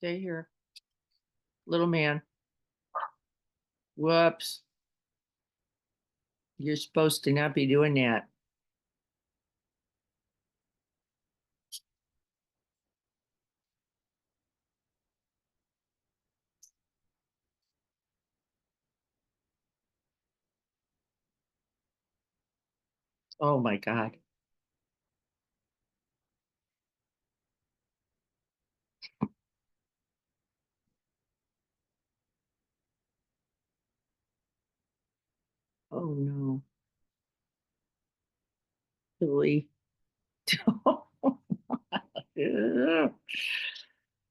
Stay here. Little man. Whoops. You're supposed to not be doing that. Oh my God. Oh no. Billy.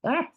Ah.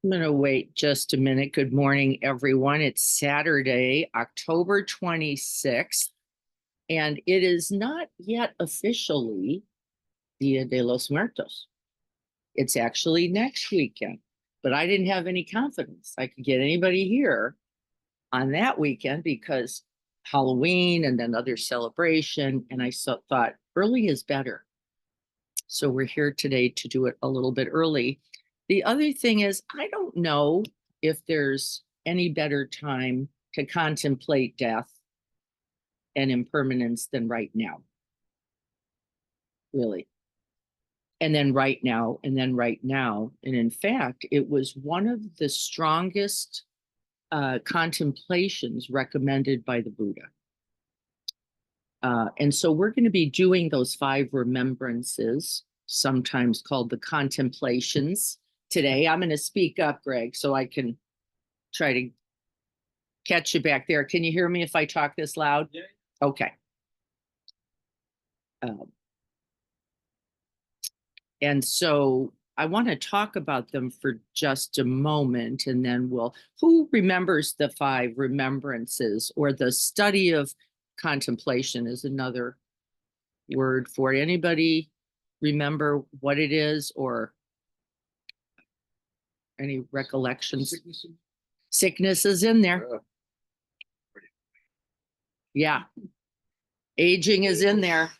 I'm going to wait just a minute. Good morning, everyone. It's Saturday, October 26th, and it is not yet officially Dia de los Muertos. It's actually next weekend, but I didn't have any confidence I could get anybody here on that weekend because Halloween and then other celebration. And I thought early is better. So we're here today to do it a little bit early. The other thing is, I don't know if there's any better time to contemplate death and impermanence than right now. Really. And then right now, and then right now. And in fact, it was one of the strongest contemplations recommended by the Buddha. And so we're going to be doing those 5 remembrances, sometimes called the contemplations. Today, I'm going to speak up, Greg, so I can try to catch you back there. Can you hear me if I talk this loud? Yeah. Okay. And so I want to talk about them for just a moment, and then who remembers the 5 remembrances, or the study of contemplation is another word for it. Anybody remember what it is, or any recollections? Sickness is in there. Yeah. Aging is in there.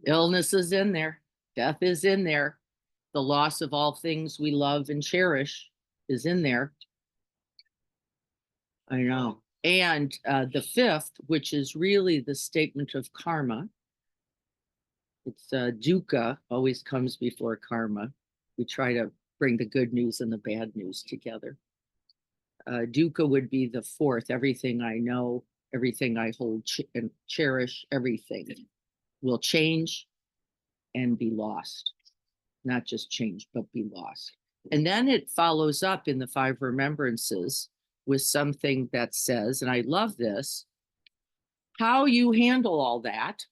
Illness is in there. Death is in there. The loss of all things we love and cherish is in there. I know. And the 5th, which is really the statement of karma. It's dukkha always comes before karma. We try to bring the good news and the bad news together. Dukkha would be the 4th. Everything I know, everything I hold and cherish, everything will change and be lost. Not just change, but be lost. And then it follows up in the 5 remembrances with something that says, and I love this, how you handle all that,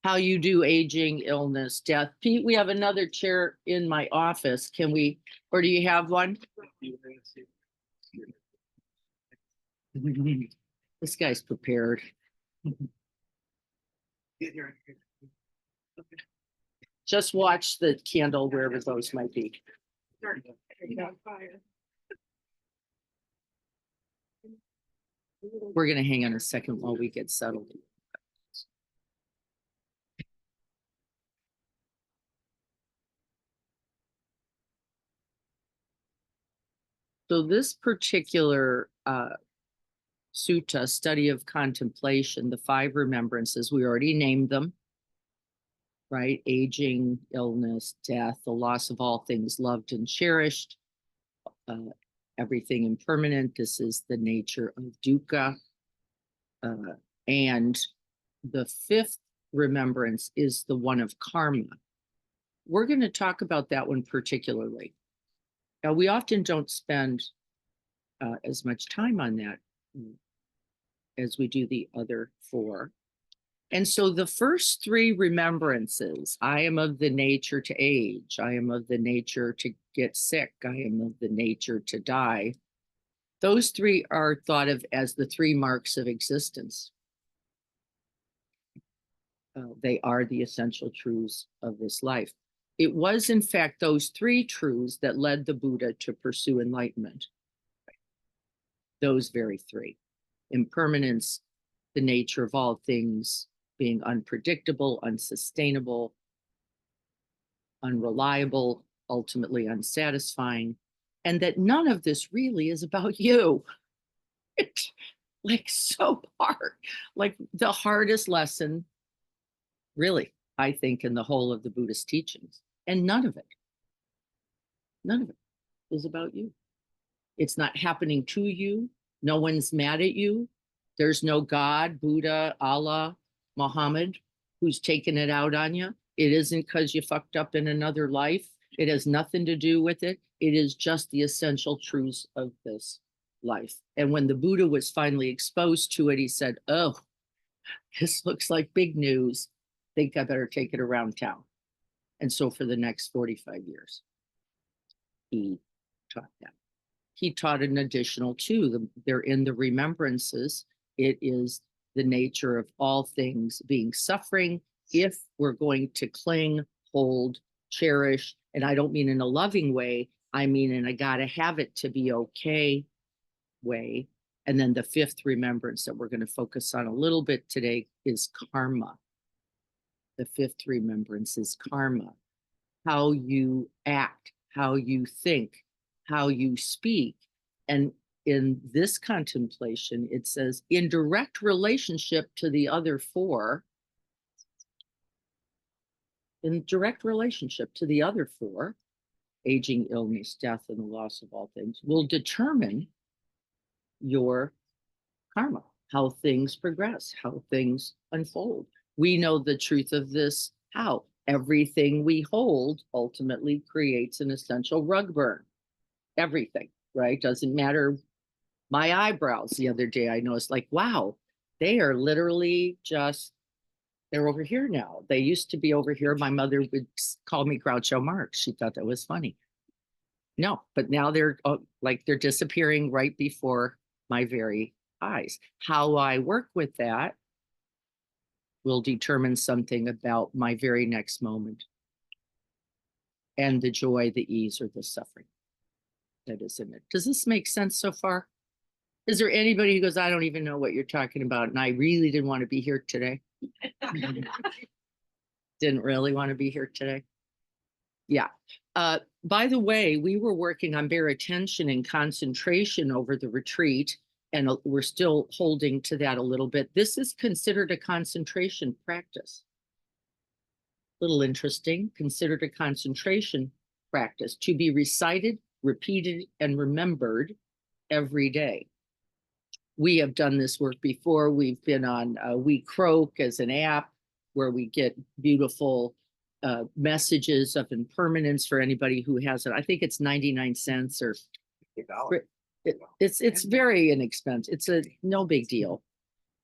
how you do aging, illness, death. Pete, we have another chair in my office. Can we, or do you have one? This guy's prepared. Just watch the candle wherever those might be. We're going to hang on a second while we get settled. So this particular sutta, study of contemplation, the 5 remembrances, we already named them, right? Aging, illness, death, the loss of all things loved and cherished, everything impermanent. This is the nature of dukkha. And the 5th remembrance is the one of karma. We're going to talk about that one particularly. Now, we often don't spend as much time on that as we do the other 4. And so the first 3 remembrances, I am of the nature to age, I am of the nature to get sick, I am of the nature to die. Those 3 are thought of as the 3 marks of existence. They are the essential truths of this life. It was, in fact, those 3 truths that led the Buddha to pursue enlightenment. Those very 3. Impermanence, the nature of all things being unpredictable, unsustainable, unreliable, ultimately unsatisfying, and that none of this really is about you. It's like so hard, like the hardest lesson, really, I think, in the whole of the Buddhist teachings. And none of it is about you. It's not happening to you. No one's mad at you. There's no God, Buddha, Allah, Muhammad, who's taken it out on you. It isn't because you fucked up in another life. It has nothing to do with it. It is just the essential truths of this life. And when the Buddha was finally exposed to it, he said, oh, this looks like big news. Think I better take it around town. And so for the next 45 years, he taught that. He taught an additional 2. They're in the remembrances. It is the nature of all things being suffering. If we're going to cling, hold, cherish, and I don't mean in a loving way, I mean in a gotta have it to be okay way. And then the fifth remembrance that we're going to focus on a little bit today is karma. The fifth remembrance is karma. How you act, how you think, how you speak. And in this contemplation, it says, in direct relationship to the other four, in direct relationship to the other four, aging, illness, death, and the loss of all things, will determine your karma, how things progress, how things unfold. We know the truth of this, how everything we hold ultimately creates an essential rug burn. Everything, right? Doesn't matter. My eyebrows the other day, I noticed, like, wow, they are literally just, they're over here now. They used to be over here. My mother would call me Groucho Marx. She thought that was funny. No, but now they're like they're disappearing right before my very eyes. How I work with that will determine something about my very next moment and the joy, the ease, or the suffering that is in it. Does this make sense so far? Is there anybody who goes, I don't even know what you're talking about, and I really didn't want to be here today? Didn't really want to be here today? Yeah. By the way, we were working on bare attention and concentration over the retreat, and we're still holding to that a little bit. This is considered a concentration practice. Little interesting, considered a concentration practice to be recited, repeated, and remembered every day. We have done this work before. We've been on We Croak as an app where we get beautiful messages of impermanence for anybody who has it. I think it's 99 cents or it's very inexpensive. It's a no big deal.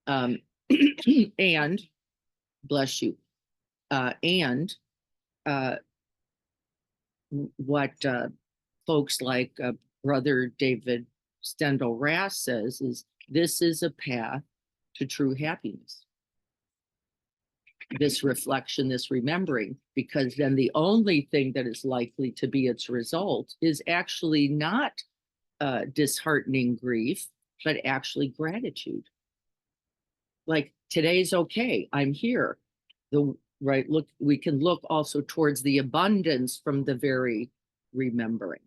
And bless you. And what folks like Brother David Stendhal Rass says is this is a path to true happiness. This reflection, this remembering, because then the only thing that is likely to be its result is actually not disheartening grief, but actually gratitude. Like today's okay, I'm here. Look, we can look also towards the abundance from the very remembering.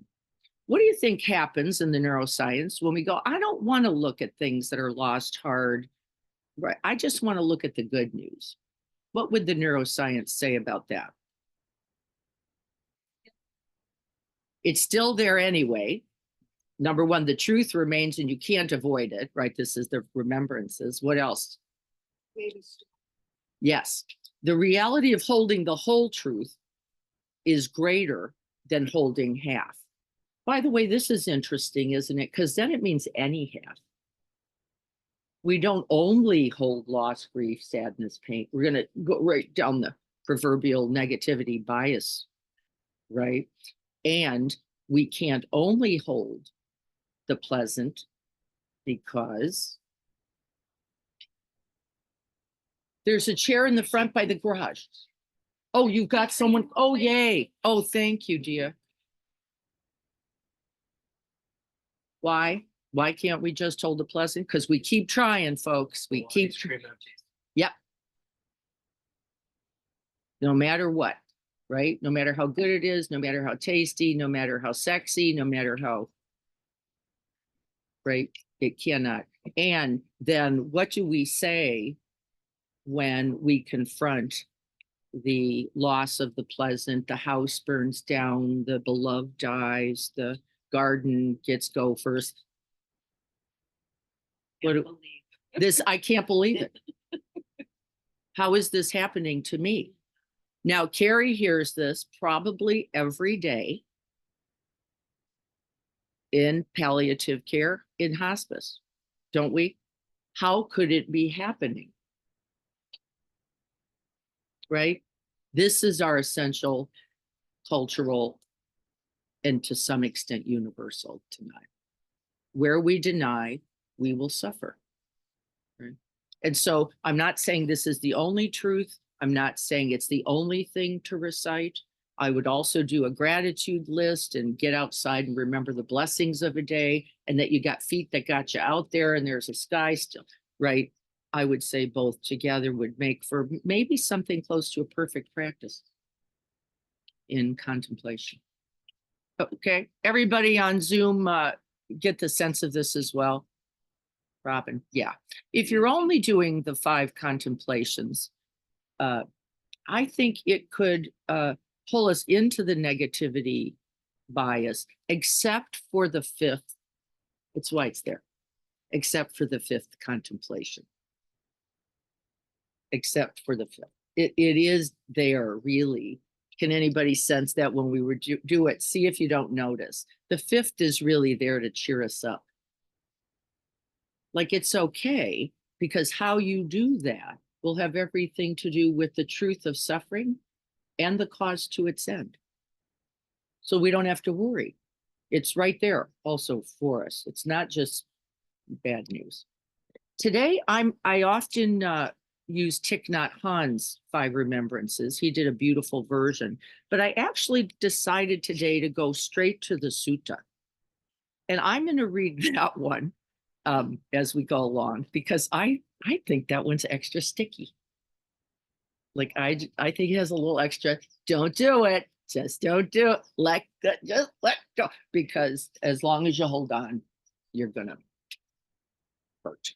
What do you think happens in the neuroscience when we go, I don't want to look at things that are lost hard, right? I just want to look at the good news. What would the neuroscience say about that? It's still there anyway. Number one, the truth remains and you can't avoid it, right? This is the remembrances. What else? Yes. The reality of holding the whole truth is greater than holding half. By the way, this is interesting, isn't it? Because then it means any half. We don't only hold loss, grief, sadness, pain. We're going to go right down the proverbial negativity bias, right? And we can't only hold the pleasant because there's a chair in the front by the garage. Oh, you've got someone. Oh, yay. Oh, thank you, dear. Why? Why can't we just hold the pleasant? Because we keep trying, folks. We keep. Yep. No matter what, right? No matter how good it is, no matter how tasty, no matter how sexy, no matter how, right? It cannot. And then what do we say when we confront the loss of the pleasant, the house burns down, the beloved dies, the garden gets gophers? I can't believe it. How is this happening to me? Now, Carrie hears this probably every day in palliative care, in hospice, don't we? How could it be happening? Right? This is our essential cultural and to some extent universal tonight. Where we deny, we will suffer. Right? And so I'm not saying this is the only truth. I'm not saying it's the only thing to recite, I would also do a gratitude list and get outside and remember the blessings of a day, and that you got feet that got you out there and there's a sky still, right? I would say both together would make for maybe something close to a perfect practice in contemplation. Okay, everybody on Zoom, get the sense of this as well. Robin, yeah. If you're only doing the 5 contemplations, I think it could pull us into the negativity bias, except for the 5th. It's why it's there, except for the 5th contemplation. Except for the 5th. It is there, really. Can anybody sense that when we would do it? See if you don't notice. The 5th is really there to cheer us up. Like, it's okay, because how you do that will have everything to do with the truth of suffering and the cause to its end. So we don't have to worry. It's right there also for us. It's not just bad news. Today, I often use Thich Nhat Hanh's 5 Remembrances. He did a beautiful version, but I actually decided today to go straight to the sutta. And I'm going to read that one as we go along, because I think that one's extra sticky. Like, I think it has a little extra, don't do it. Just don't do it. Just let go. Because as long as you hold on, you're going to hurt.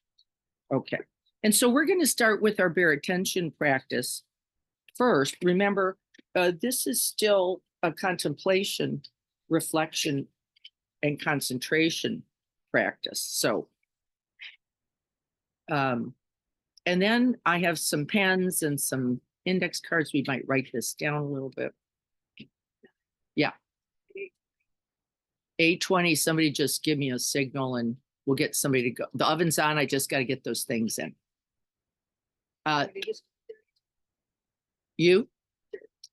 Okay. And so we're going to start with our bare attention practice first. Remember, this is still a contemplation, reflection, and concentration practice. So, and then I have some pens and some index cards. We might write this down a little bit. Yeah. 8:20, somebody just give me a signal and we'll get somebody to go. The oven's on. I just got to get those things in. You?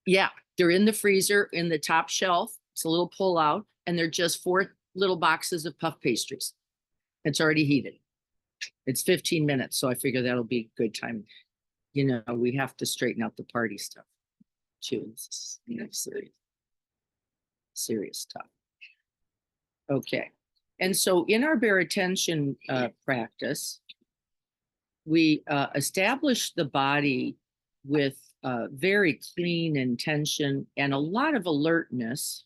Yeah, they're in the freezer in the top shelf. It's a little pull out, and they're just 4 little boxes of puff pastries. It's already heated. It's 15 minutes, so I figure that'll be good time. You know, we have to straighten out the party stuff too. It's, you know, serious stuff. Okay. And so in our bare attention practice, we establish the body with very clean intention and a lot of alertness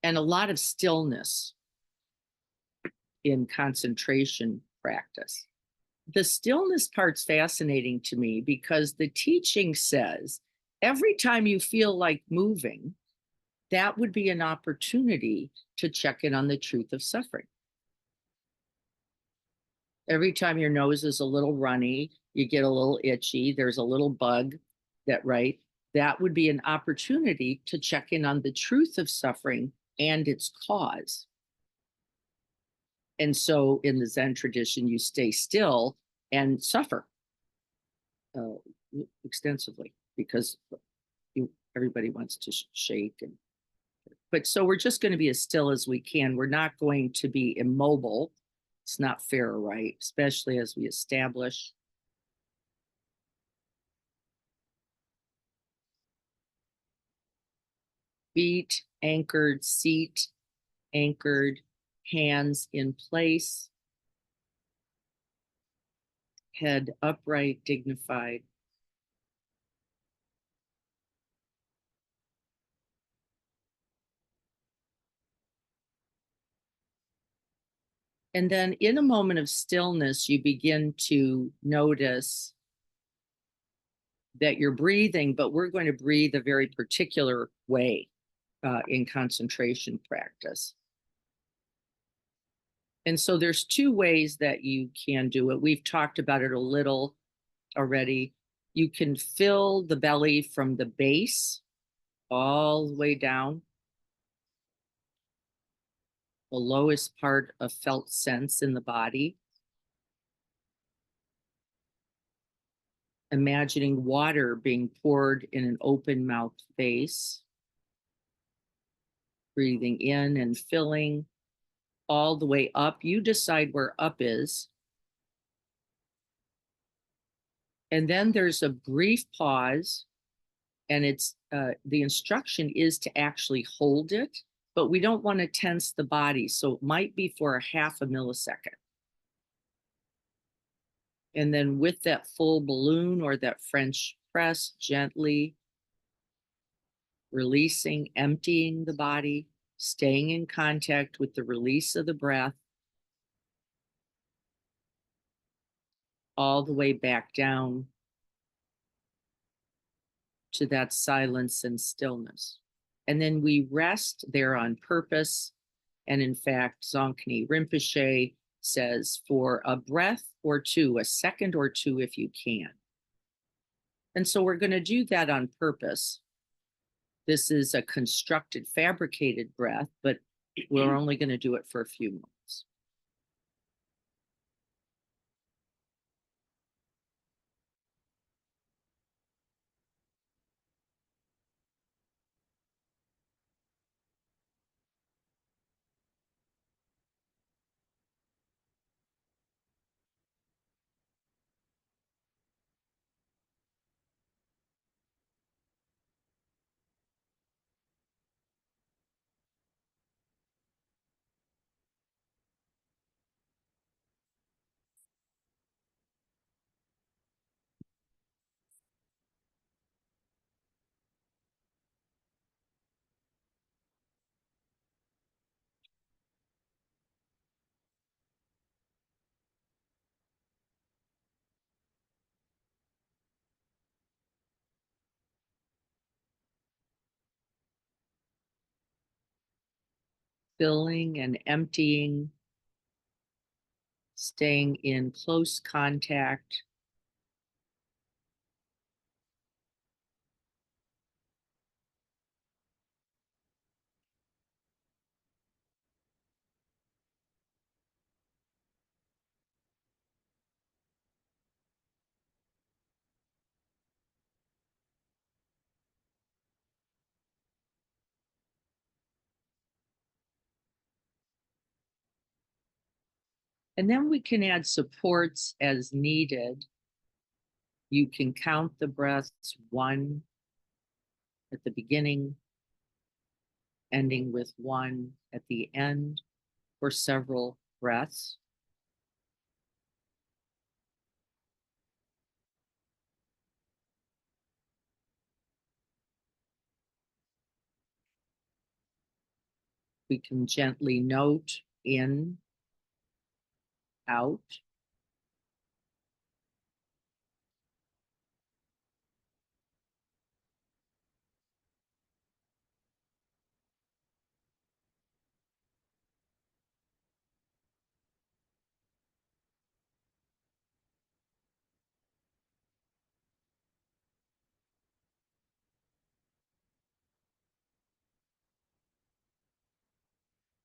and a lot of stillness in concentration practice. The stillness part's fascinating to me because the teaching says every time you feel like moving, that would be an opportunity to check in on the truth of suffering. Every time your nose is a little runny, you get a little itchy, there's a little bug that would be an opportunity to check in on the truth of suffering and its cause. And so in the Zen tradition, you stay still and suffer extensively because everybody wants to shake. But so we're just going to be as still as we can. We're not going to be immobile. It's not fair or right, especially as we establish. Feet anchored, seat anchored, hands in place, head upright, dignified. And then in a moment of stillness, you begin to notice that you're breathing, but we're going to breathe a very particular way in concentration practice. And so there's 2 ways that you can do it. We've talked about it a little already. You can fill the belly from the base all the way down, the lowest part of felt sense in the body. Imagining water being poured in an open mouth vase. Breathing in and filling all the way up. You decide where up is. And then there's a brief pause And the instruction is to actually hold it, but we don't want to tense the body. So it might be for a half a millisecond. And then with that full balloon or that French press, gently releasing, emptying the body, staying in contact with the release of the breath, all the way back down to that silence and stillness. And then we rest there on purpose. And in fact, Dzongkni Rinpoche says for a breath or two, a second or two, if you can. And so we're going to do that on purpose. This is a constructed, fabricated breath, but we're only going to do it for a few moments. Filling and emptying, staying in close contact. And then we can add supports as needed. You can count the breaths, one at the beginning, ending with one at the end for several breaths. We can gently note in, out.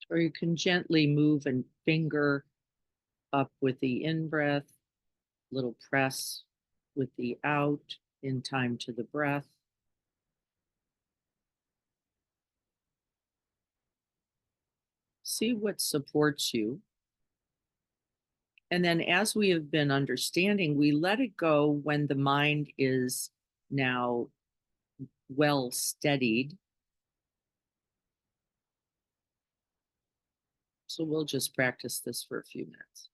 Or you can gently move a finger up with the in breath, little press with the out in time to the breath. See what supports you. And then, as we have been understanding, we let it go when the mind is now well steadied. So we'll just practice this for a few minutes.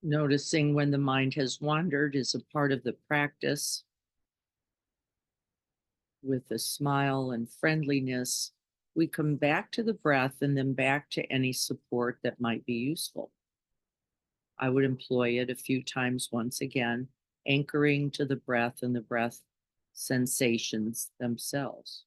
Noticing when the mind has wandered is a part of the practice. With a smile and friendliness, we come back to the breath and then back to any support that might be useful. I would employ it a few times once again, anchoring to the breath and the breath sensations themselves.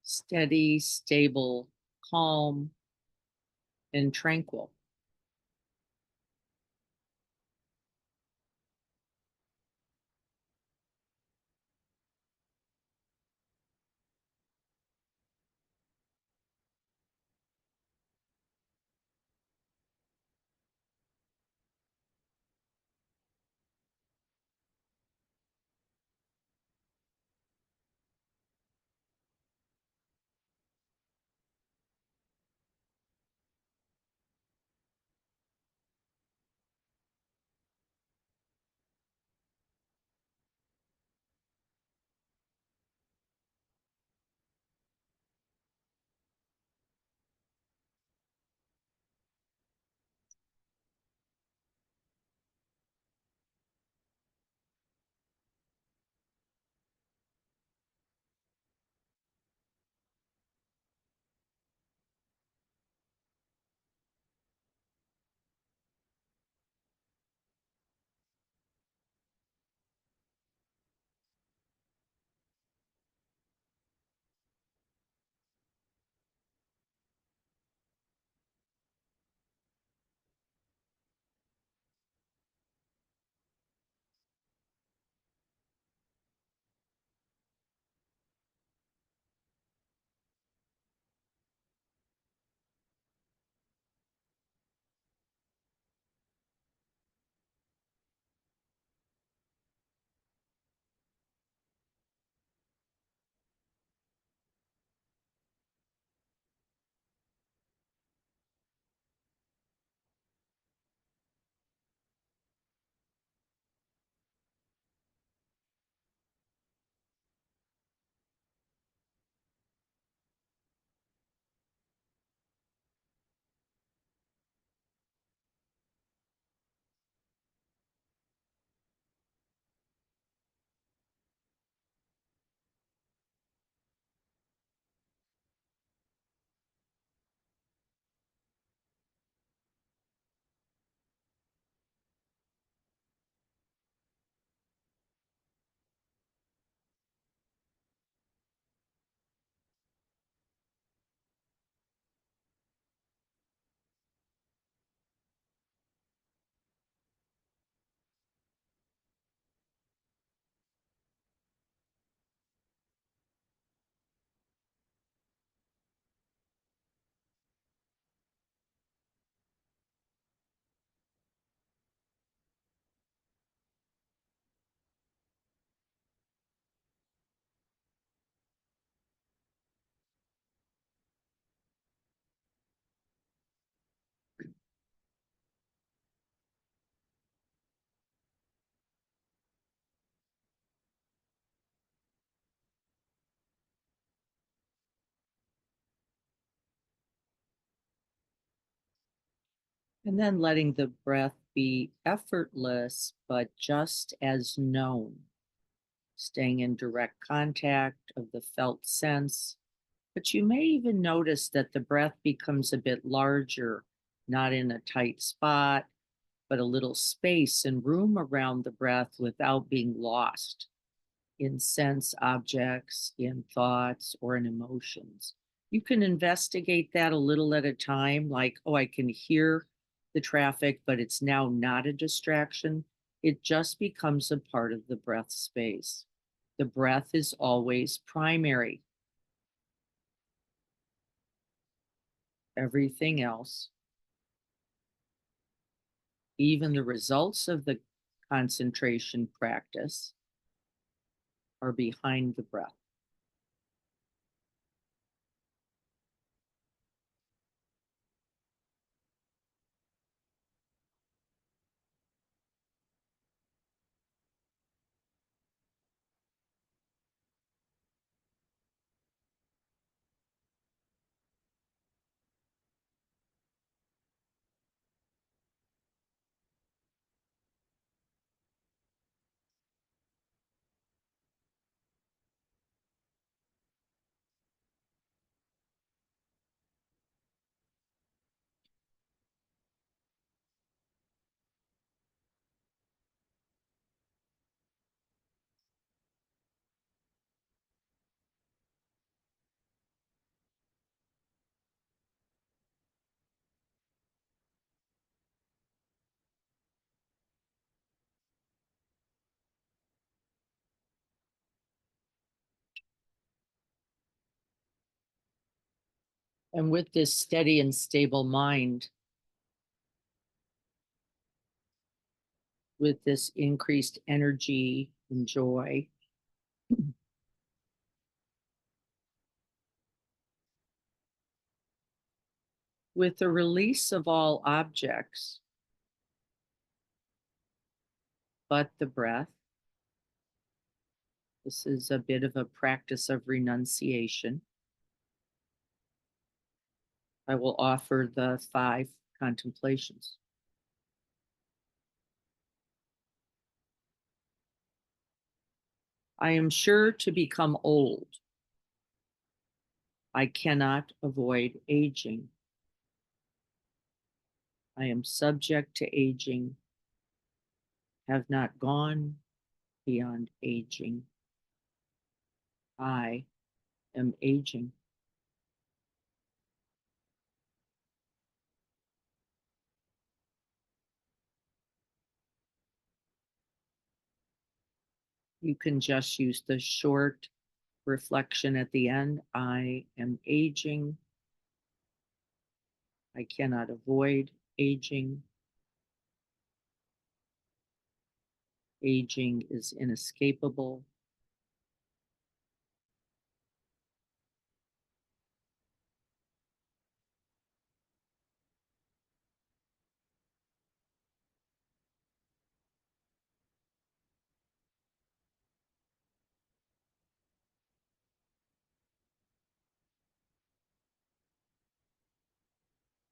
Steady, stable, calm, and tranquil. And then letting the breath be effortless, but just as known, staying in direct contact of the felt sense. But you may even notice that the breath becomes a bit larger, not in a tight spot, but a little space and room around the breath without being lost in sense objects, in thoughts, or in emotions. You can investigate that a little at a time, like, oh, I can hear the traffic, but it's now not a distraction. It just becomes a part of the breath space. The breath is always primary. Everything else, even the results of the concentration practice, are behind the breath. And with this steady and stable mind, with this increased energy and joy, with the release of all objects but the breath. This is a bit of a practice of renunciation. I will offer the 5 contemplations. I am sure to become old. I cannot avoid aging. I am subject to aging, have not gone beyond aging. I am aging. You can just use the short reflection at the end. I am aging. I cannot avoid aging. Aging is inescapable.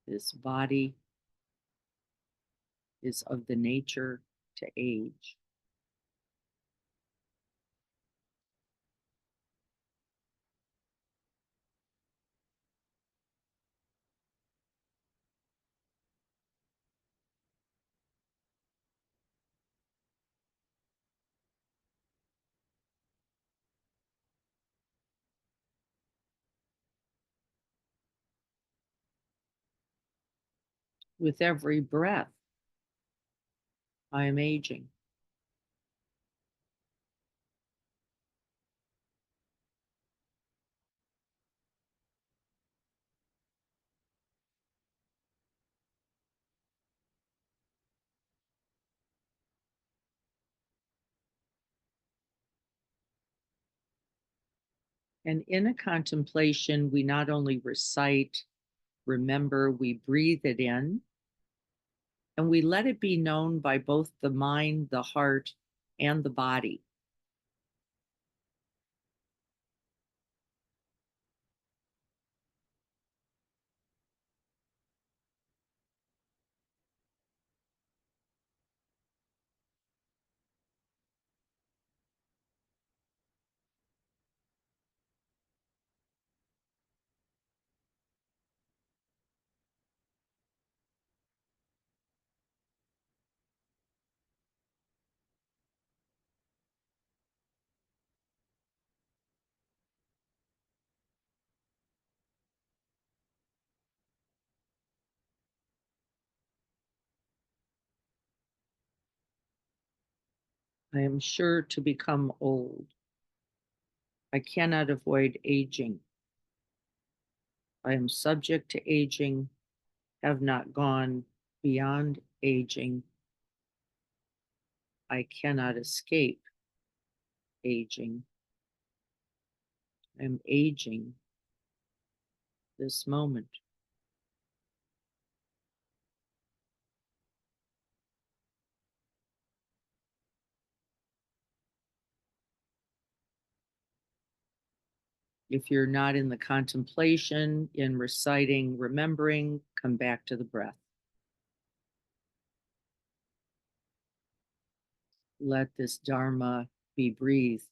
This body is of the nature to age. With every breath, I am aging. And in a contemplation, we not only recite, remember, we breathe it in, and we let it be known by both the mind, the heart, and the body. I am sure to become old. I cannot avoid aging. I am subject to aging, have not gone beyond aging. I cannot escape aging. I'm aging this moment. If you're not in the contemplation, in reciting, remembering, come back to the breath. Let this Dharma be breathed.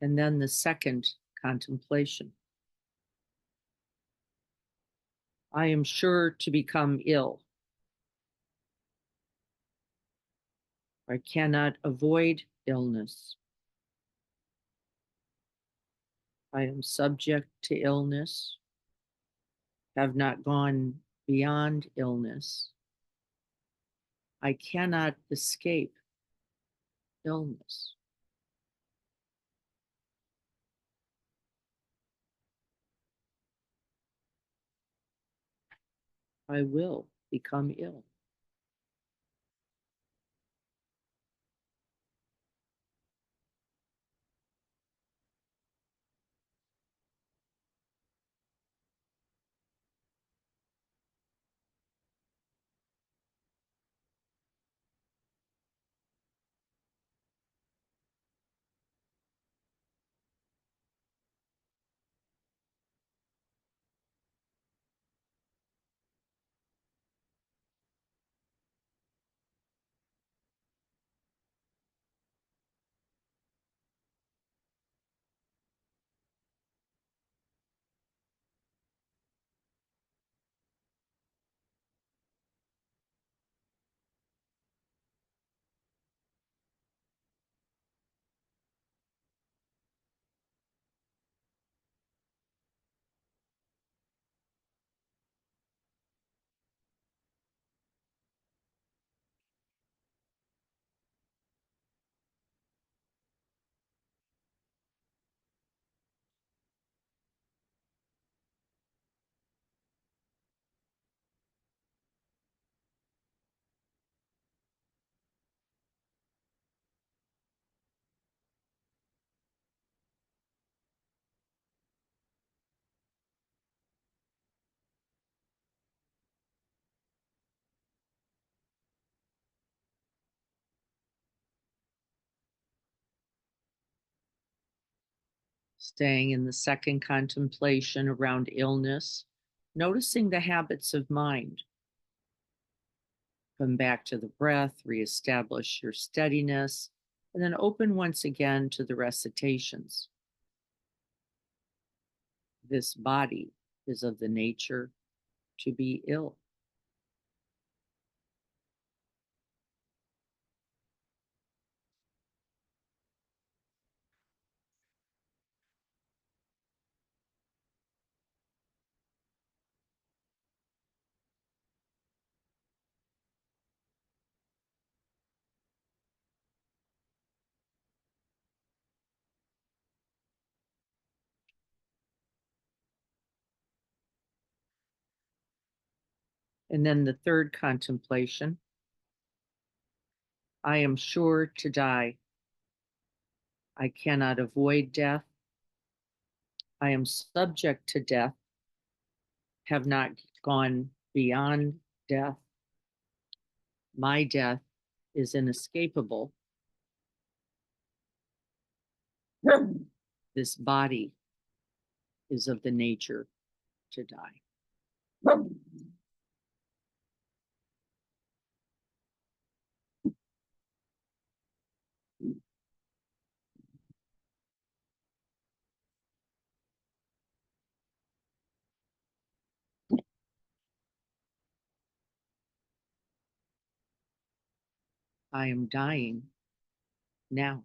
And then the second contemplation. I am sure to become ill. I cannot avoid illness. I am subject to illness, have not gone beyond illness. I cannot escape illness. I will become ill. Staying in the second contemplation around illness, noticing the habits of mind. Come back to the breath, reestablish your steadiness, and then open once again to the recitations. This body is of the nature to be ill. And then the third contemplation, I am sure to die. I cannot avoid death. I am subject to death, have not gone beyond death. My death is inescapable. This body is of the nature to die. I am dying now.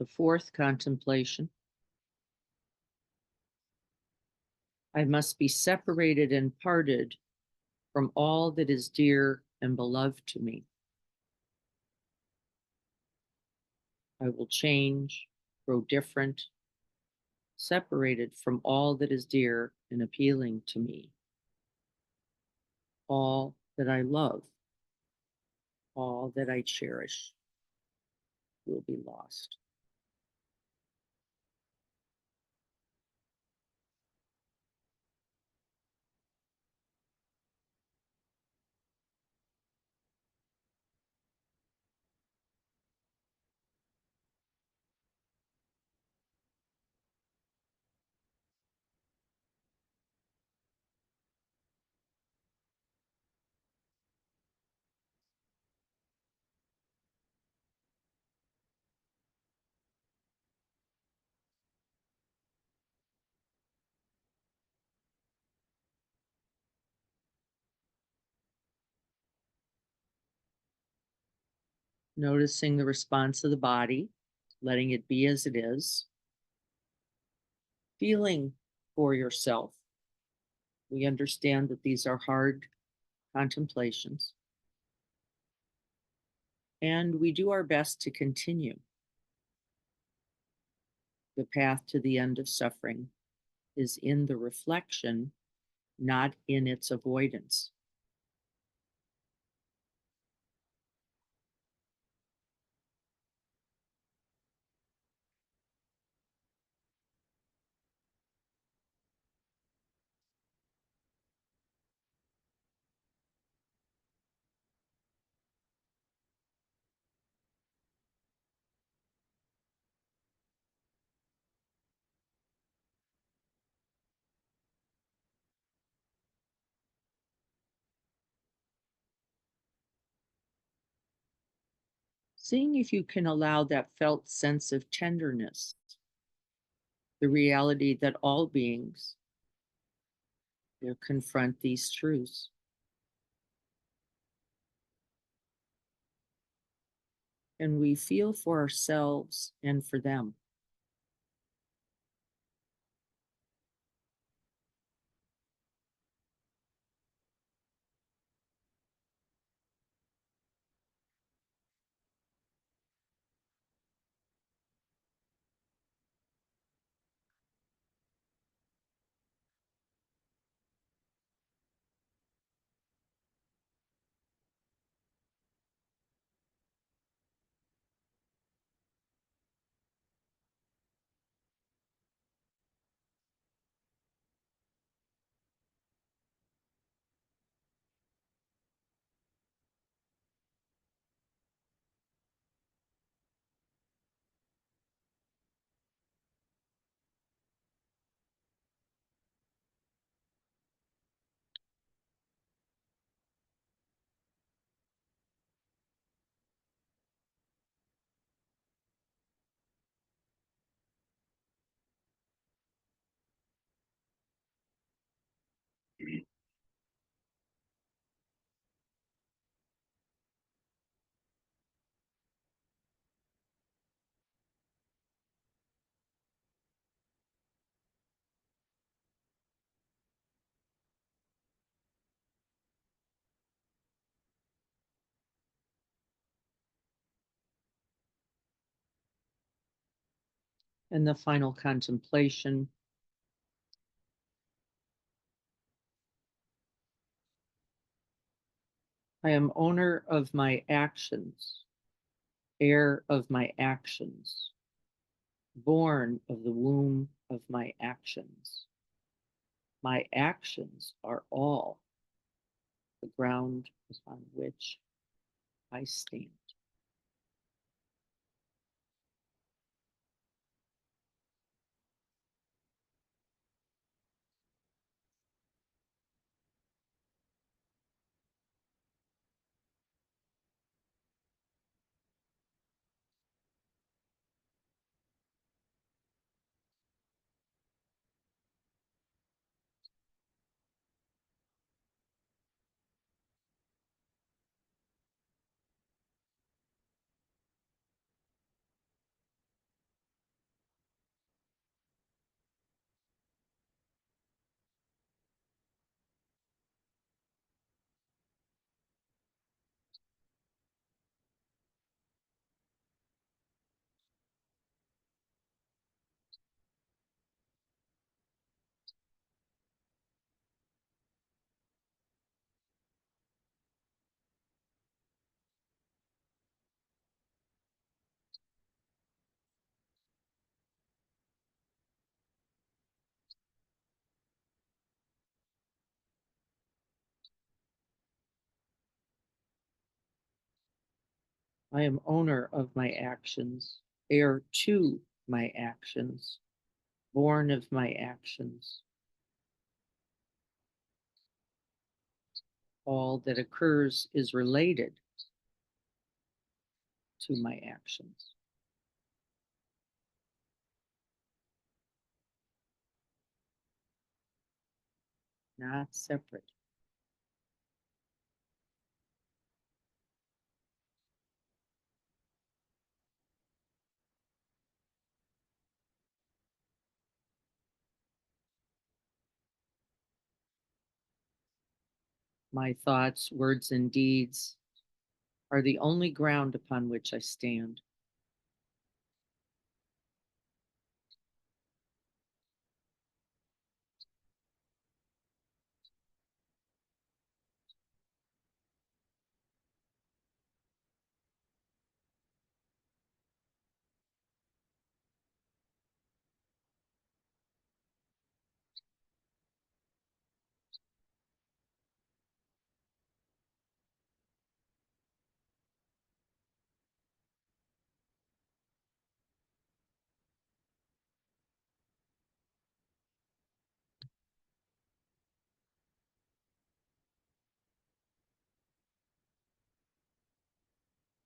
The fourth contemplation. I must be separated and parted from all that is dear and beloved to me. I will change, grow different, separated from all that is dear and appealing to me. All that I love, all that I cherish will be lost. Noticing the response of the body, letting it be as it is, feeling for yourself. We understand that these are hard contemplations, and we do our best to continue. The path to the end of suffering is in the reflection, not in its avoidance. Seeing if you can allow that felt sense of tenderness, the reality that all beings will confront these truths. And we feel for ourselves and for them. And the final contemplation. I am owner of my actions, heir of my actions, born of the womb of my actions. My actions are all the ground upon which I stand. I am owner of my actions, heir to my actions, born of my actions. All that occurs is related to my actions, not separate. My thoughts, words, and deeds are the only ground upon which I stand.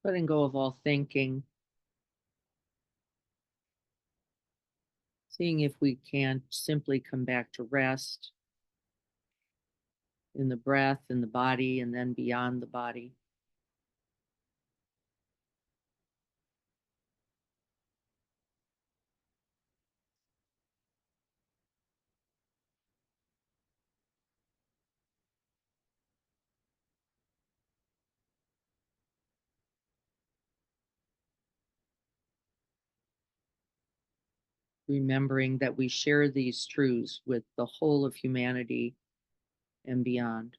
Letting go of all thinking, seeing if we can simply come back to rest in the breath, in the body, and then beyond the body. Remembering that we share these truths with the whole of humanity and beyond.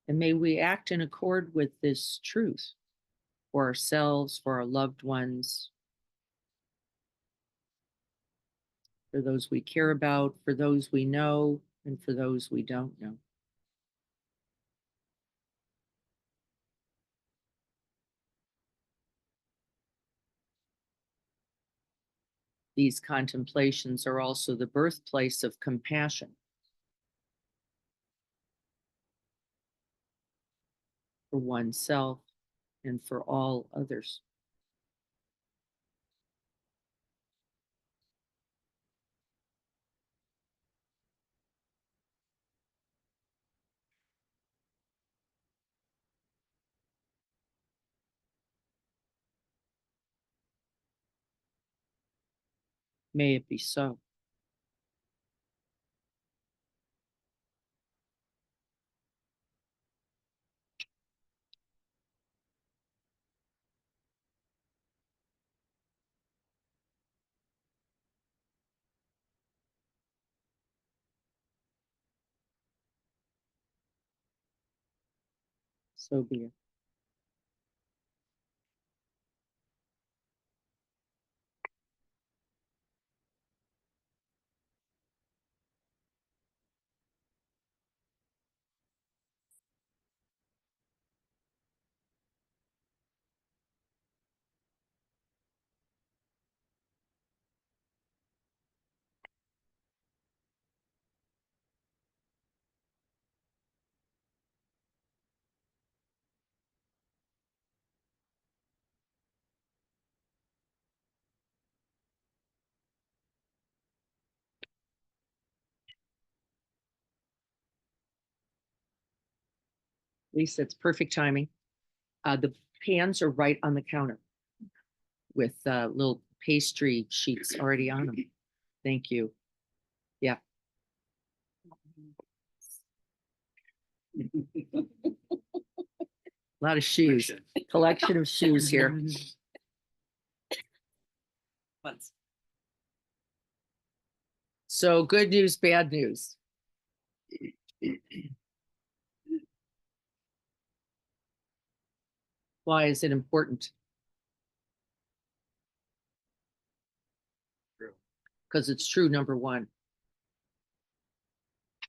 And may we act in accord with this truth for ourselves, for our loved ones, for those we care about, for those we know, and for those we don't know. These contemplations are also the birthplace of compassion for oneself and for all others. May it be so. So be it. Lisa, it's perfect timing. The pans are right on the counter with little pastry sheets already on them. Thank you. Yeah. A lot of shoes. Collection of shoes here. So good news, bad news. Why is it important? Because it's true, number one.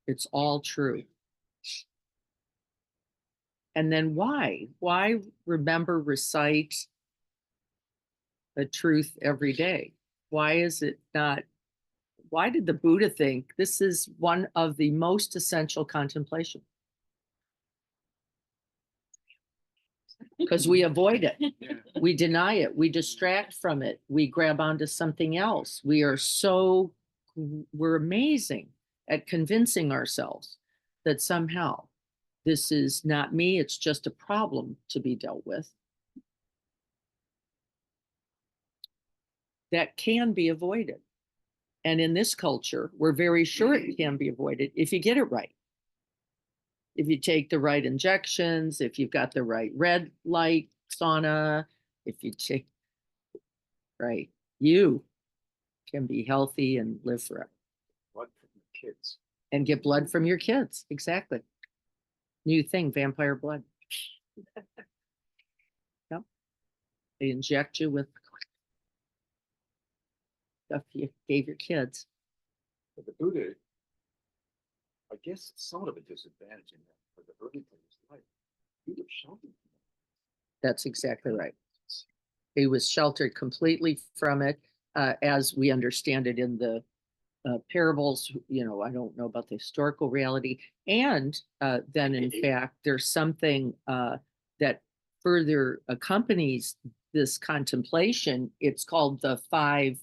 It's all true. And then why? Why remember, recite the truth every day? Why is it not? Why did the Buddha think this is one of the most essential contemplation? Because we avoid it. Yeah. We deny it. We distract from it. We grab onto something else. We're amazing at convincing ourselves that somehow this is not me. It's just a problem to be dealt with. That can be avoided. And in this culture, we're very sure it can be avoided if you get it right. If you take the right injections, if you've got the right red light sauna, if you take, right, you can be healthy and live forever. Blood from your kids. And get blood from your kids. Exactly. New thing, vampire blood. Yep. They inject you with stuff you gave your kids. But the Buddha, I guess, somewhat of a disadvantage in that for the early part of his life. He was sheltered. That's exactly right. He was sheltered completely from it, as we understand it in the parables. You know, I don't know about the historical reality. And then, in fact, there's something that further accompanies this contemplation. It's called the five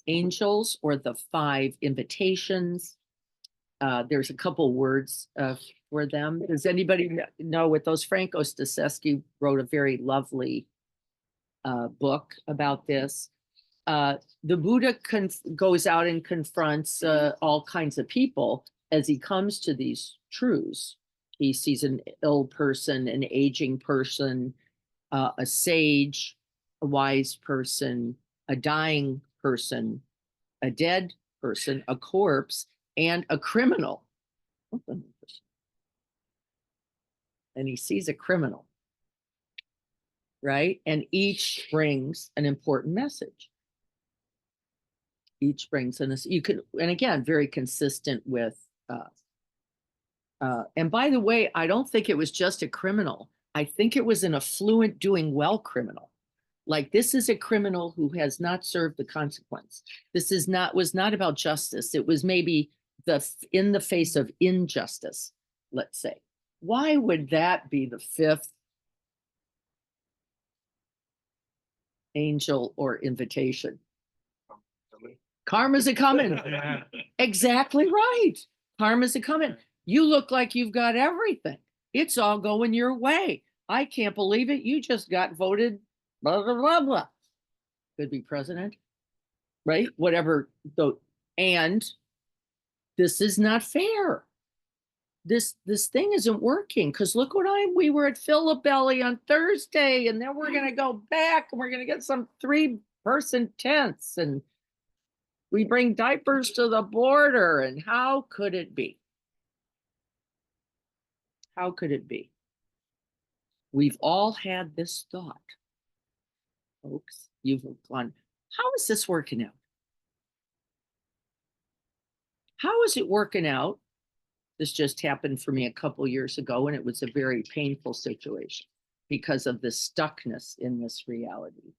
angels or the five invitations. There's a couple words for them. Does anybody know what those? Franco Staszewski wrote a very lovely book about this. The Buddha goes out and confronts all kinds of people as he comes to these truths. He sees an ill person, an aging person, a sage, a wise person, a dying person, a dead person, a corpse, and a criminal. And he sees a criminal, right? And each brings an important message. Each brings in this, you could, and again, very consistent with, and by the way, I don't think it was just a criminal. I think it was an affluent, doing well criminal. Like, this is a criminal who has not served the consequence. This was not about justice. It was maybe in the face of injustice, let's say. Why would that be the fifth angel or invitation? Karma's a coming. Exactly right. Karma's a coming. You look like you've got everything. It's all going your way. I can't believe it. You just got voted blah, blah, blah, blah. Could be president. right? Whatever and this is not fair. This thing isn't working because look what we were at Philipelli on Thursday, and then we're gonna go back and we're gonna get some 3-person tents, and we bring diapers to the border. And how could it be? How could it be? We've all had this thought, folks. You've gone, how is this working out? How is it working out? This just happened for me a couple years ago, and it was a very painful situation because of the stuckness in this reality.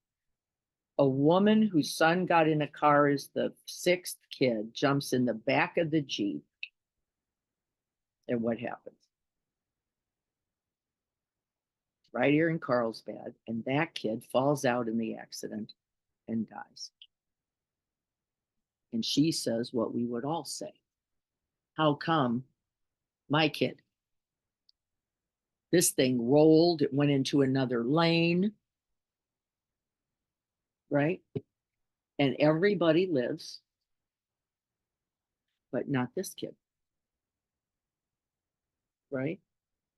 A woman whose son got in a car as the 6th kid jumps in the back of the Jeep. And what happens? Right here in Carlsbad, and that kid falls out in the accident and dies. And she says what we would all say. How come my kid? This thing rolled, it went into another lane, right? And everybody lives, but not this kid, right?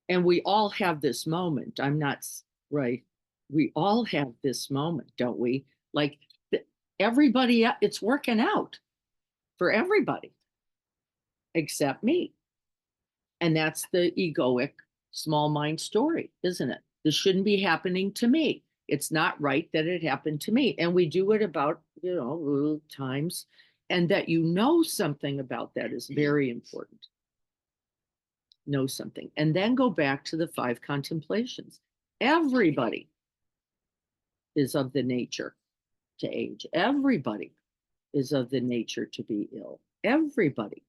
And we all have this moment. I'm not right. We all have this moment, don't we? Like everybody, it's working out for everybody except me. And that's the egoic small mind story, isn't it? This shouldn't be happening to me. It's not right that it happened to me. And we do it about, times. And that you know something about that is very important. Know something. And then go back to the 5 contemplations. Everybody is of the nature to age. Everybody is of the nature to be ill. Everybody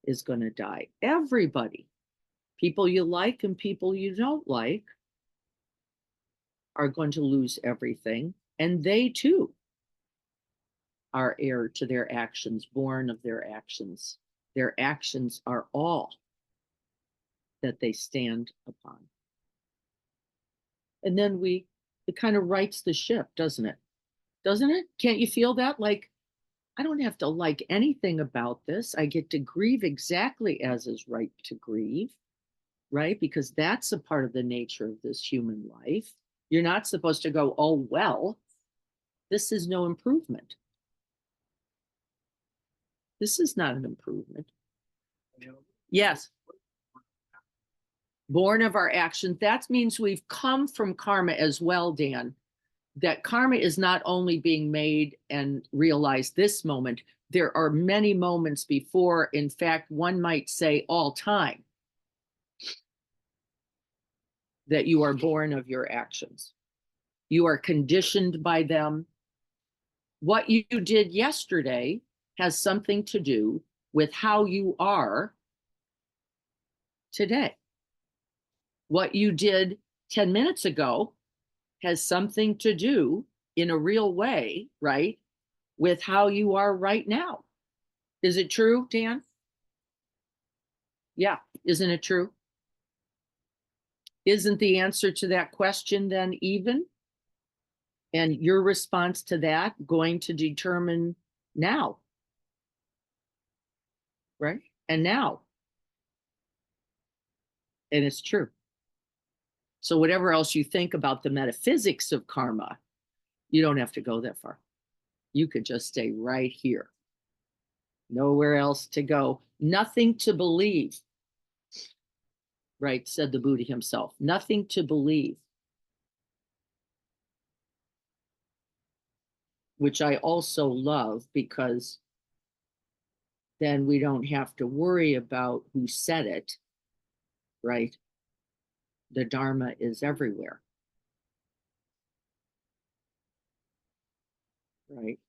is going to die. Everybody. People you like and people you don't like are going to lose everything. And they too are heir to their actions, born of their actions. Their actions are all that they stand upon. And then it kind of rights the ship, doesn't it? Doesn't it? Can't you feel that? Like, I don't have to like anything about this. I get to grieve exactly as is right to grieve, right? Because that's a part of the nature of this human life. You're not supposed to go, oh, well, this is no improvement. This is not an improvement. Yes. Born of our actions. That means we've come from karma as well, Dan. That karma is not only being made and realized this moment, there are many moments before. In fact, one might say all time, that you are born of your actions. You are conditioned by them. What you did yesterday has something to do with how you are today. What you did 10 minutes ago has something to do in a real way, right, with how you are right now. Is it true, Dan? Yeah, isn't it true? Isn't the answer to that question then even? And your response to that going to determine now, right? And now. And it's true. So whatever else you think about the metaphysics of karma, you don't have to go that far. You could just stay right here. Nowhere else to go. Nothing to believe. Right, said the Buddha himself. Nothing to believe. Which I also love because then we don't have to worry about who said it, right? The Dharma is everywhere. Right.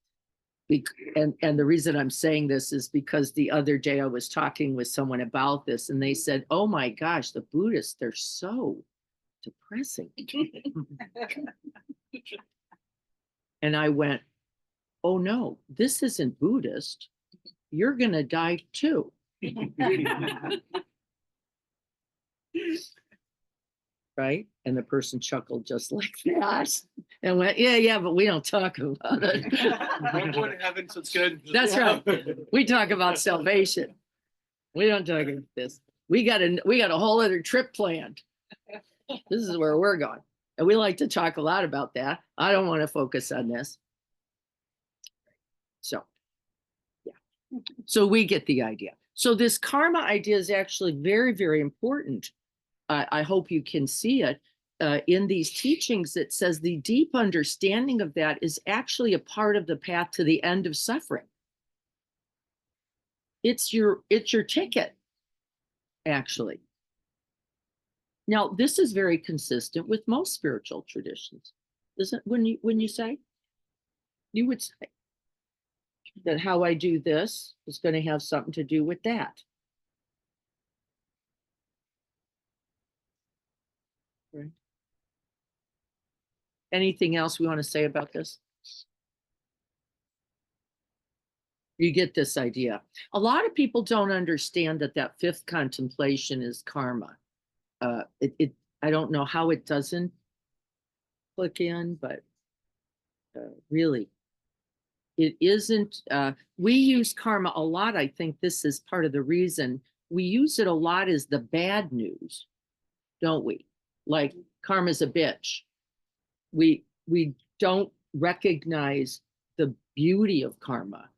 And the reason I'm saying this is because the other day I was talking with someone about this and they said, oh my gosh, the Buddhists, they're so depressing. And I went, oh no, this isn't Buddhist. You're going to die too. right? And the person chuckled just like that and went, yeah, but we don't talk about it. I'm going to heaven, so it's good. That's right. We talk about salvation. We don't talk about this. We got a whole other trip planned. This is where we're going. And we like to talk a lot about that. I don't want to focus on this. So, yeah. So we get the idea. So this karma idea is actually very, very important. I hope you can see it in these teachings. It says the deep understanding of that is actually a part of the path to the end of suffering. It's your ticket, actually. Now, this is very consistent with most spiritual traditions, isn't it? When you say, you would say that how I do this is going to have something to do with that. Right. Anything else we want to say about this? You get this idea. A lot of people don't understand that fifth contemplation is karma. I don't know how it doesn't click in, but really, it isn't. We use karma a lot. I think this is part of the reason we use it a lot as the bad news, don't we? Like karma's a bitch. We don't recognize the beauty of karma,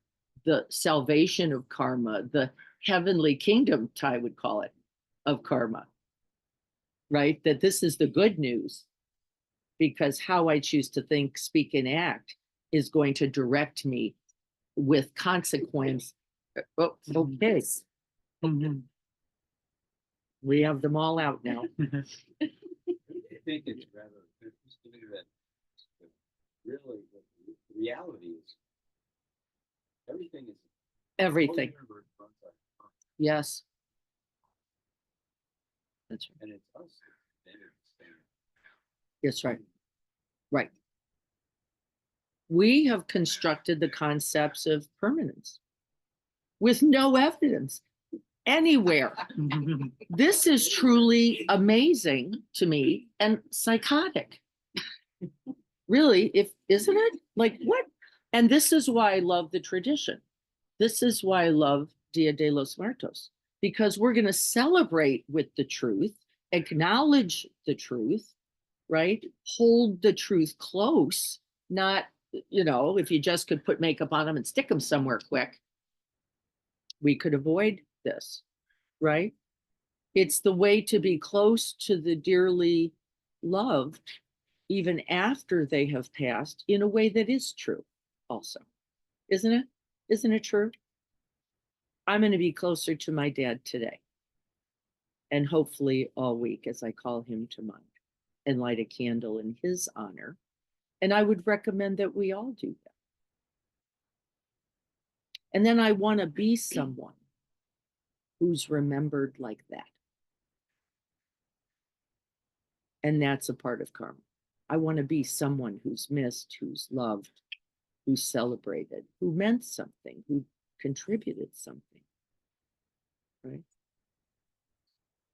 the salvation of karma, the heavenly kingdom, I would call it, of karma, right? That this is the good news, because how I choose to think, speak, and act is going to direct me with consequence. Oh, okay. We have them all out now. I think it's rather, it seems to me that really the reality is everything is Everything. the whole universe runs on karma. Yes. That's right. And it's us that made it stand. That's right. Right. We have constructed the concepts of permanence with no evidence anywhere. This is truly amazing to me and psychotic. Really, isn't it? Like what? And this is why I love the tradition. This is why I love Dia de los Muertos, because we're going to celebrate with the truth, acknowledge the truth, right? Hold the truth close, not, if you just could put makeup on them and stick them somewhere quick, we could avoid this, right? It's the way to be close to the dearly loved, even after they have passed, in a way that is true also. Isn't it? Isn't it true? I'm going to be closer to my dad today, and hopefully all week as I call him to mind and light a candle in his honor. And I would recommend that we all do that. And then I want to be someone who's remembered like that. And that's a part of karma. I want to be someone who's missed, who's loved, who's celebrated, who meant something, who contributed something, right?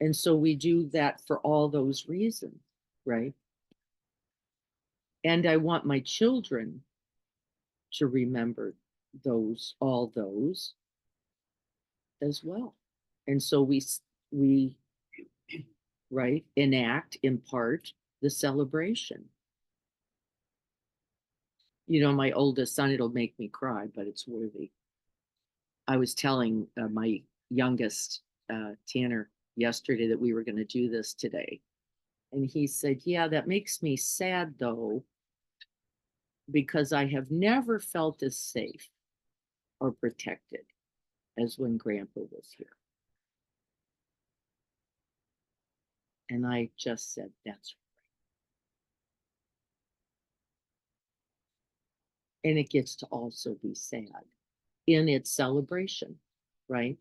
And so we do that for all those reasons, right? And I want my children to remember all those as well. And so we right, enact, impart the celebration. My oldest son, it'll make me cry, but it's worthy. I was telling my youngest, Tanner, yesterday that we were going to do this today. And he said, yeah, that makes me sad though, because I have never felt as safe or protected as when Grandpa was here. And I just said, that's right. And it gets to also be sad in its celebration, right?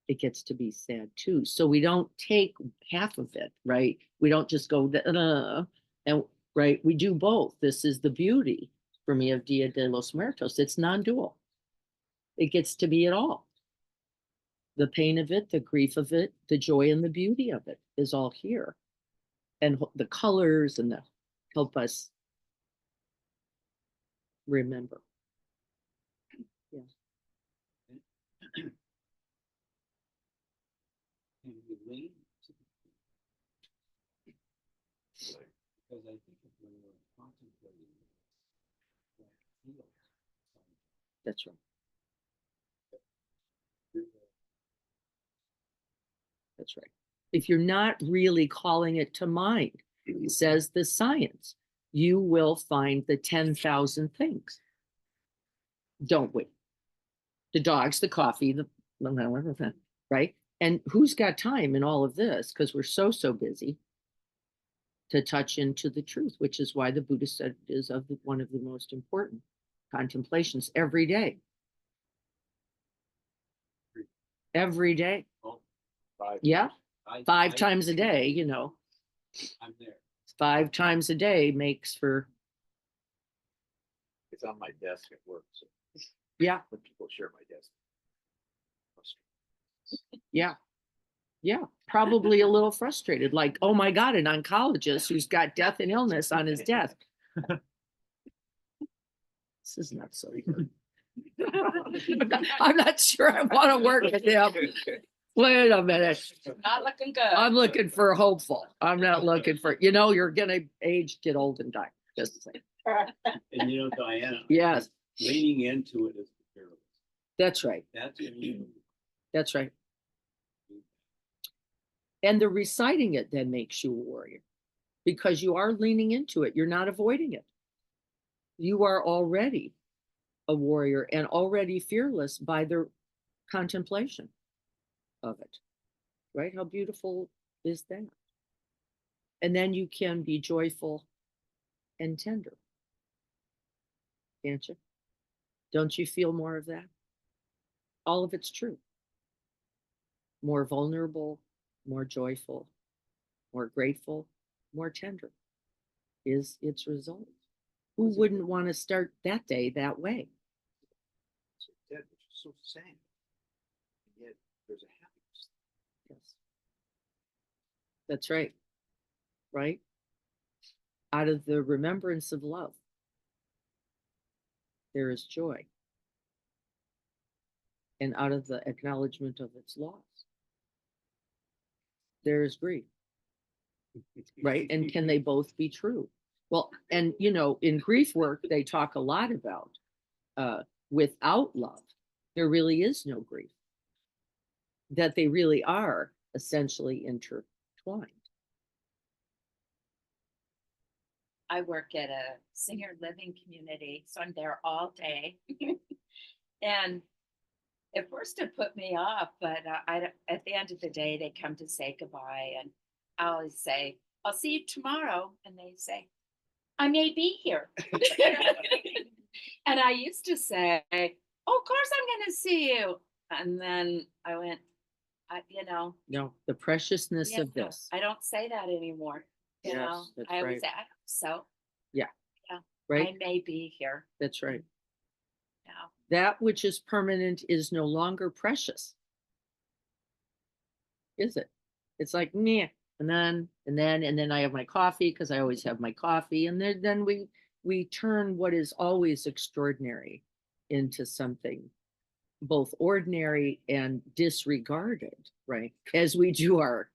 It gets to be sad too. So we don't take half of it, right? We don't just go, and right, we do both. This is the beauty for me of Dia de los Muertos. It's non-dual. It gets to be it all. The pain of it, the grief of it, the joy and the beauty of it is all here. and the colors and the help us remember. And we lean to the because I think if when we're contemplating what feels, That's right. That's right. If you're not really calling it to mind, says the science, you will find the 10,000 things. Don't we? The dogs, the coffee, the right? And who's got time in all of this? Because we're so busy to touch into the truth, which is why the Buddha said is one of the most important contemplations every day. Every day. oh, Yeah. I- Five I- times a day, you know, I'm there. 5 times a day makes for, It's on my desk at work, so yeah, when people share my desk. yeah. Yeah, probably a little frustrated, like, oh my God, an oncologist who's got death and illness on his desk. This is not so good. I'm not sure I want to work with him. Wait a minute. Not looking good. I'm looking for hopeful. I'm not looking for, you're gonna age, get old and die. Just saying. And you know, Diana. Yes, Leaning into it is the fearless. that's right. That's when you That's right. And the reciting it then makes you a warrior because you are leaning into it. You're not avoiding it. You are already a warrior and already fearless by the contemplation of it. Right? How beautiful is that? And then you can be joyful and tender. Can't you? Don't you feel more of that? All of it's true. More vulnerable, more joyful, more grateful, more tender is its result. Who wouldn't want to start that day that way? So dead, which is so sad. And yet there's a happiness. Yes. That's right. Right? Out of the remembrance of love, there is joy. And out of the acknowledgement of its loss, there is grief. Right? And can they both be true? Well, and in grief work, they talk a lot about without love, there really is no grief. That they really are essentially intertwined. I work at a senior living community, so I'm there all day. And at first it put me off, but at the end of the day, they come to say goodbye. And I always say, I'll see you tomorrow. And they say, I may be here. And I used to say, oh, of course I'm going to see you. And then I went, No, the preciousness yeah, of this. I don't say that anymore. You Yes, know, that's I always right. say, I hope so. Right? I may be here. That's right. Yeah. That which is permanent is no longer precious. Is it? It's like meh. And then I have my coffee because I always have my coffee. And then we turn what is always extraordinary into something both ordinary and disregarded, right? As we do our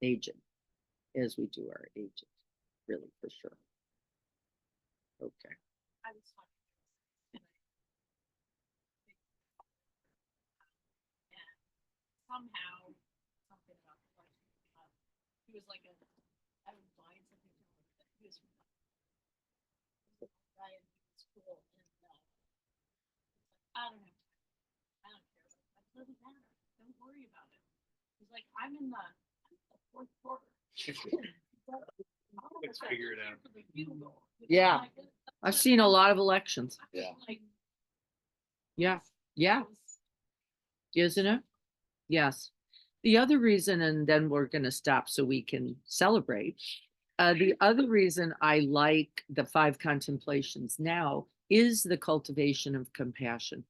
aging. Really, for sure. Okay. I was talking and somehow something about the question came up. He was like I was buying something to him that he was from a guy in school and I don't have time. I don't care. That doesn't matter. Don't worry about it. He's like, I'm in the fourth quarter. Let's figure it out. Yeah. I've seen a lot of elections. Yeah. Yeah. Yeah. Isn't it? Yes. The other reason, and then we're going to stop so we can celebrate. The other reason I like the 5 contemplations now is the cultivation of compassion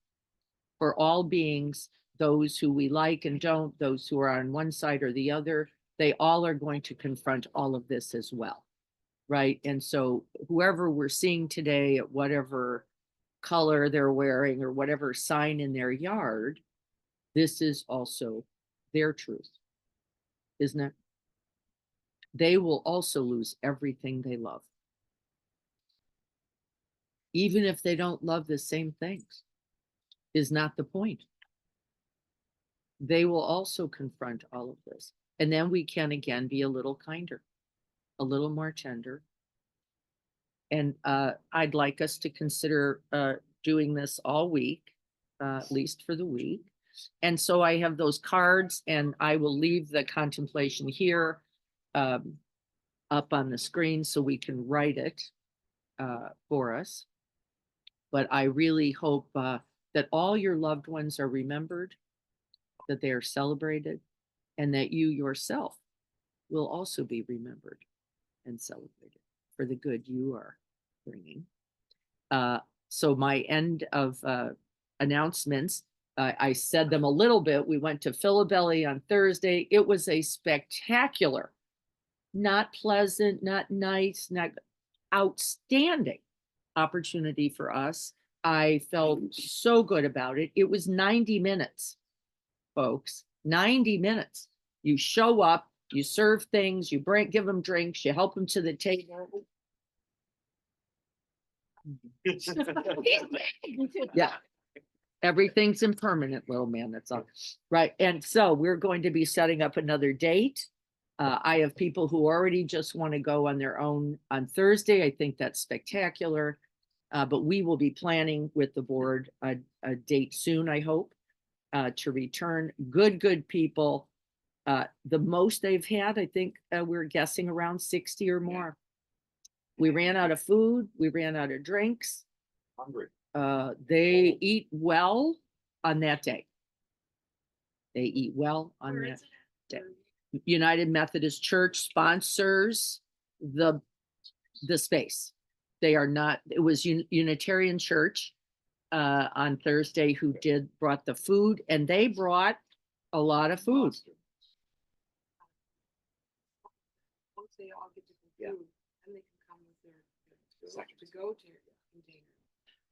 for all beings, those who we like and don't, those who are on one side or the other, they all are going to confront all of this as well. Right. And so whoever we're seeing today at whatever color they're wearing or whatever sign in their yard, this is also their truth, isn't it? They will also lose everything they love, even if they don't love the same things, is not the point. They will also confront all of this. And then we can again be a little kinder, a little more tender. And I'd like us to consider doing this all week, at least for the week. And so I have those cards, and I will leave the contemplation here up on the screen so we can write it for us. But I really hope that all your loved ones are remembered, that they are celebrated, and that you yourself will also be remembered and celebrated for the good you are bringing. So my end of announcements, I said them a little bit. We went to Philabelly on Thursday. It was a spectacular, not pleasant, not nice, not outstanding opportunity for us. I felt so good about it. It was 90 minutes, folks, 90 minutes. You show up, you serve things, you give them drinks, you help them to the table. Yeah. Everything's impermanent, little man. That's all. Right. And so we're going to be setting up another date. I have people who already just want to go on their own on Thursday. I think that's spectacular. But we will be planning with the board a date soon, I hope, to return. Good people. The most they've had, I think we're guessing around 60 or more. We ran out of food. We ran out of drinks. Hungry. They eat well on that day. They eat well on Where that is it at? day. United Methodist Church sponsors the space. They are not, it was Unitarian Church on Thursday who brought the food, and they brought a lot of food. Once they all get different Yeah. food, then they can come with their to go to container.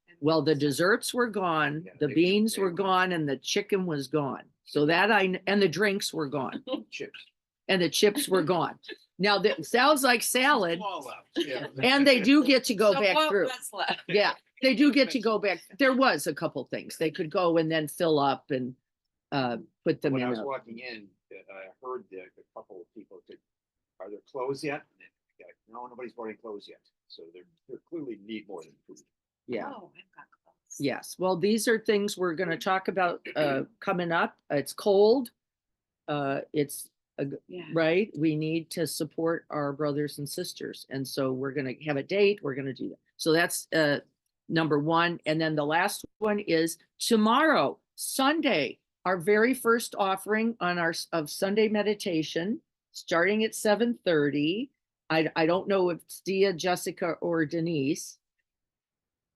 And Well, the so- desserts were gone, Yeah, the they- beans they were went. gone, and the chicken was gone. So that and the drinks were gone, Chips. and the chips were gone. Now that sounds like salad, Small left, yeah. and they do get to go So back what through. was left? Yeah, they do get to go back. There was a couple things they could go and then fill up and put them When in. I was a- walking in, I heard that a couple of people said, "Are there clothes yet?" And then, no, nobody's brought any clothes yet. So they're clearly need more than food. Yeah. Oh, I've got clothes. Yes. Well, these are things we're going to talk about coming up. It's cold. It's Yeah. right. We need to support our brothers and sisters. And so we're going to have a date. We're going to do that. So that's number one. And then the last one is tomorrow, Sunday, our very first offering of Sunday meditation, starting at 7:30. I don't know if it's Dia, Jessica, or Denise.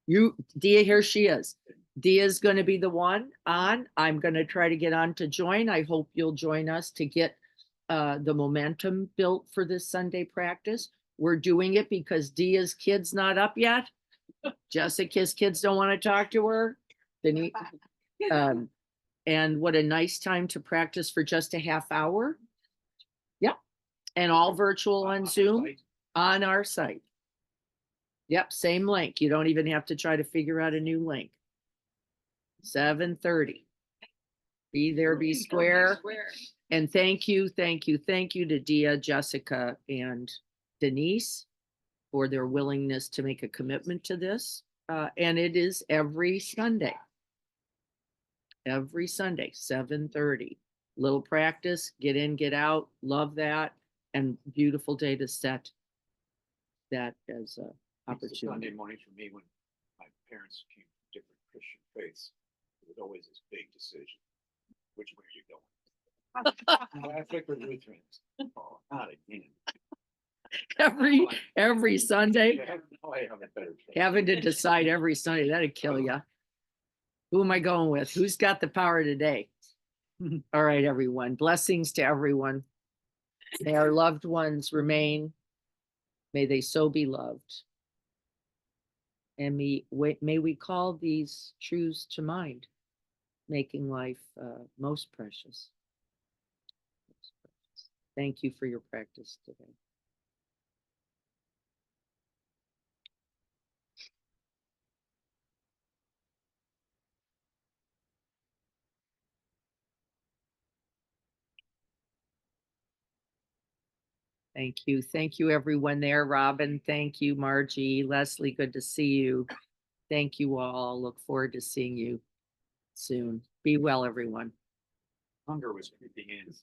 Dia, here she is. Dia is going to be the one on. I'm going to try to get on to join. I hope you'll join us to get the momentum built for this Sunday practice. We're doing it because Dia's kid's not up yet. Jessica's kids don't want to talk to her. And what a nice time to practice for just a half hour. Yep. And all virtual on Zoom on our site. Yep, same link. You don't even have to try to figure out a new link. 7:30. Be there, be square. And thank you to Dia, Jessica, and Denise for their willingness to make a commitment to this. And it is every Sunday. Every Sunday, 7:30. Little practice, get in, get out. Love that. And beautiful day to set that as a opportunity. Sunday morning for me, when my parents came from different Christian faiths, it was always this big decision. Which way are you going? Catholic or Lutherans? Oh, not again. Every Sunday, I have a better choice. having to decide every Sunday, that'd kill you. Who am I going with? Who's got the power today? All right, everyone. Blessings to everyone. May our loved ones remain. May they so be loved. And may we call these truths to mind, making life most precious. Most precious. Thank you for your practice today. Thank you. Thank you, everyone there. Robin, thank you. Margie, Leslie, good to see you. Thank you all. Look forward to seeing you soon. Be well, everyone. Hunger was creeping in.